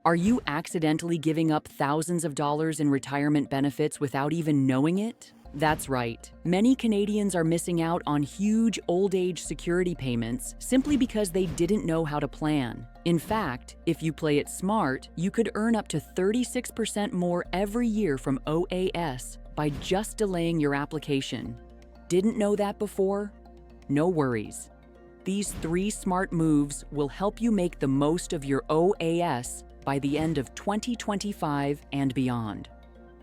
Are you accidentally giving up thousands of dollars in retirement benefits without even knowing it? That's right. Many Canadians are missing out on huge old age security payments simply because they didn't know how to plan. In fact, if you play it smart, you could earn up to 36% more every year from OAS by just delaying your application. Didn't know that before? No worries. These 3 smart moves will help you make the most of your OAS by the end of 2025 and beyond.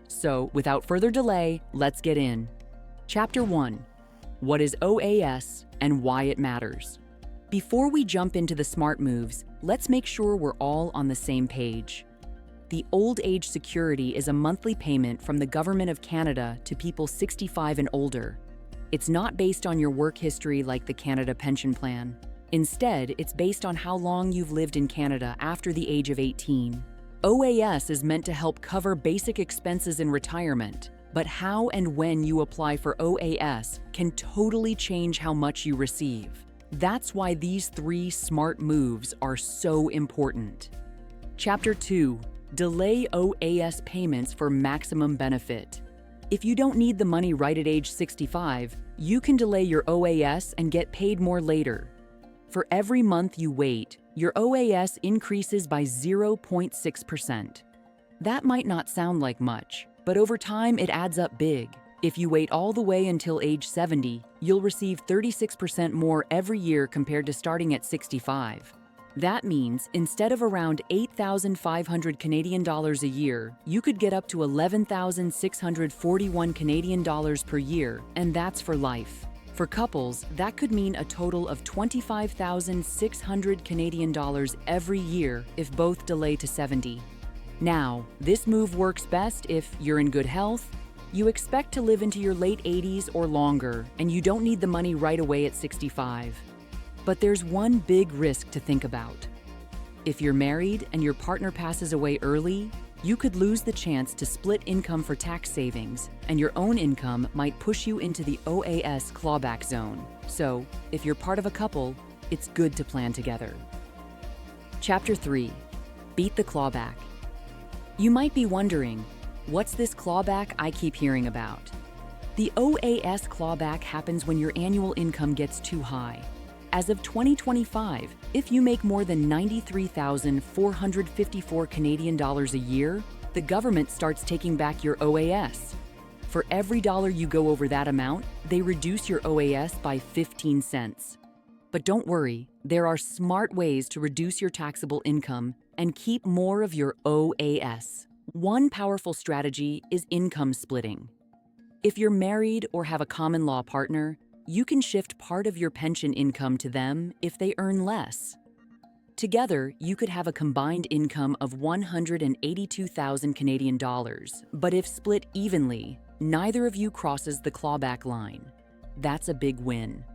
So, without further delay, let's get in. Chapter 1. What is OAS and why it matters? Before we jump into the smart moves, let's make sure we're all on the same page. The Old Age Security is a monthly payment from the Government of Canada to people 65 and older. It's not based on your work history like the Canada Pension Plan. Instead, it's based on how long you've lived in Canada after the age of 18. OAS is meant to help cover basic expenses in retirement, but how and when you apply for OAS can totally change how much you receive. That's why these 3 smart moves are so important. Chapter 2. Delay OAS payments for maximum benefit. If you don't need the money right at age 65, you can delay your OAS and get paid more later. For every month you wait, your OAS increases by 0.6%. That might not sound like much, but over time it adds up big. If you wait all the way until age 70, you'll receive 36% more every year compared to starting at 65. That means instead of around 8,500 Canadian dollars a year, you could get up to 11,641 Canadian dollars per year, and that's for life. For couples, that could mean a total of 25,600 Canadian dollars every year if both delay to 70. Now, this move works best if you're in good health, you expect to live into your late 80s or longer, and you don't need the money right away at 65. But there's one big risk to think about. If you're married and your partner passes away early, you could lose the chance to split income for tax savings, and your own income might push you into the OAS clawback zone. So, if you're part of a couple, it's good to plan together. Chapter 3. Beat the clawback. You might be wondering, what's this clawback I keep hearing about? The OAS clawback happens when your annual income gets too high. As of 2025, if you make more than 93,454 Canadian dollars a year, the government starts taking back your OAS. For every dollar you go over that amount, they reduce your OAS by 15 cents. But don't worry, there are smart ways to reduce your taxable income and keep more of your OAS. One powerful strategy is income splitting. If you're married or have a common law partner, you can shift part of your pension income to them if they earn less. Together, you could have a combined income of 182,000 Canadian dollars, but if split evenly, neither of you crosses the clawback line. That's a big win.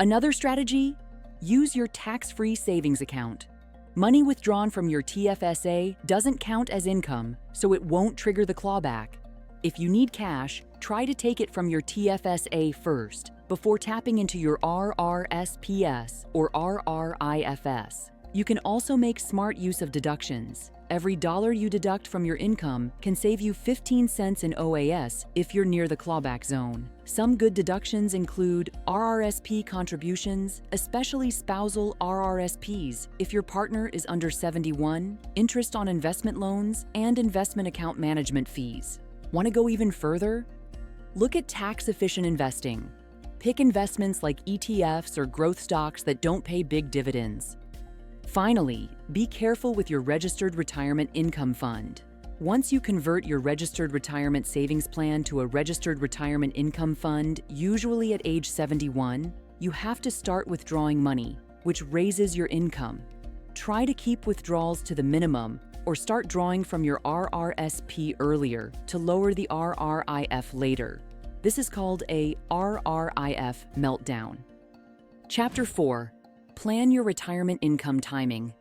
Another strategy? Use your tax-free savings account. Money withdrawn from your TFSA doesn't count as income, so it won't trigger the clawback. If you need cash, try to take it from your TFSA first, before tapping into your RRSPs or RRIFs. You can also make smart use of deductions. Every dollar you deduct from your income can save you 15 cents in OAS if you're near the clawback zone. Some good deductions include RRSP contributions, especially spousal RRSPs if your partner is under 71, interest on investment loans, and investment account management fees. Want to go even further? Look at tax-efficient investing. Pick investments like ETFs or growth stocks that don't pay big dividends. Finally, be careful with your registered retirement income fund. Once you convert your registered retirement savings plan to a registered retirement income fund, usually at age 71, you have to start withdrawing money, which raises your income. Try to keep withdrawals to the minimum or start drawing from your RRSP earlier to lower the RRIF later. This is called a RRIF meltdown. Chapter 4. Plan your retirement income timing.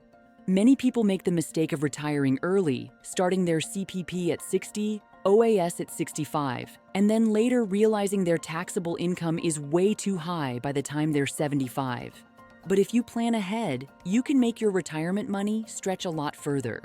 Many people make the mistake of retiring early, starting their CPP at 60, OAS at 65, and then later realizing their taxable income is way too high by the time they're 75. But if you plan ahead, you can make your retirement money stretch a lot further.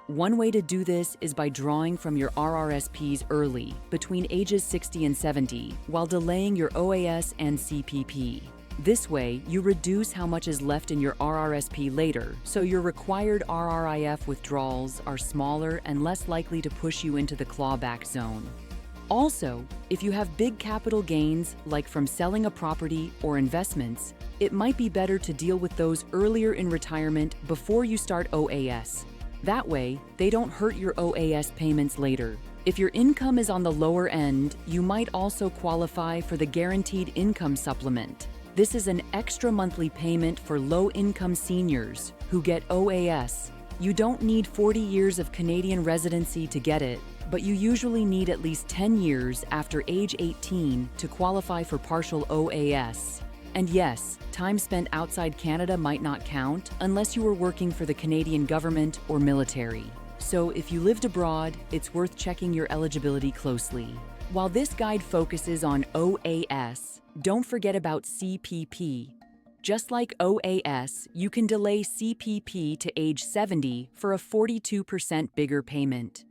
One way to do this is by drawing from your RRSPs early, between ages 60 and 70, while delaying your OAS and CPP. This way, you reduce how much is left in your RRSP later, so your required RRIF withdrawals are smaller and less likely to push you into the clawback zone. Also, if you have big capital gains, like from selling a property or investments, it might be better to deal with those earlier in retirement before you start OAS. That way, they don't hurt your OAS payments later. If your income is on the lower end, you might also qualify for the Guaranteed Income Supplement. This is an extra monthly payment for low-income seniors who get OAS. You don't need 40 years of Canadian residency to get it, but you usually need at least 10 years after age 18 to qualify for partial OAS. And yes, time spent outside Canada might not count unless you were working for the Canadian government or military. So if you lived abroad, it's worth checking your eligibility closely. While this guide focuses on OAS, don't forget about CPP. Just like OAS, you can delay CPP to age 70 for a 42% bigger payment.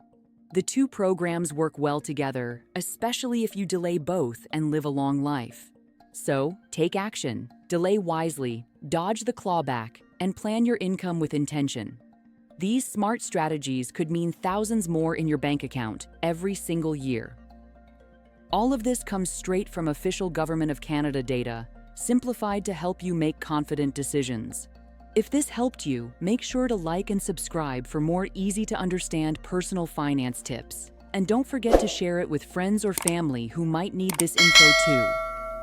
The two programs work well together, especially if you delay both and live a long life. So, take action, delay wisely, dodge the clawback, and plan your income with intention. These smart strategies could mean thousands more in your bank account every single year. All of this comes straight from official Government of Canada data, simplified to help you make confident decisions. If this helped you, make sure to like and subscribe for more easy-to-understand personal finance tips. And don't forget to share it with friends or family who might need this info too.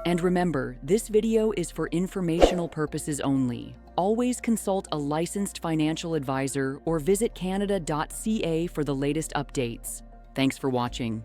And remember, this video is for informational purposes only. Always consult a licensed financial advisor or visit canada.ca for the latest updates. Thanks for watching.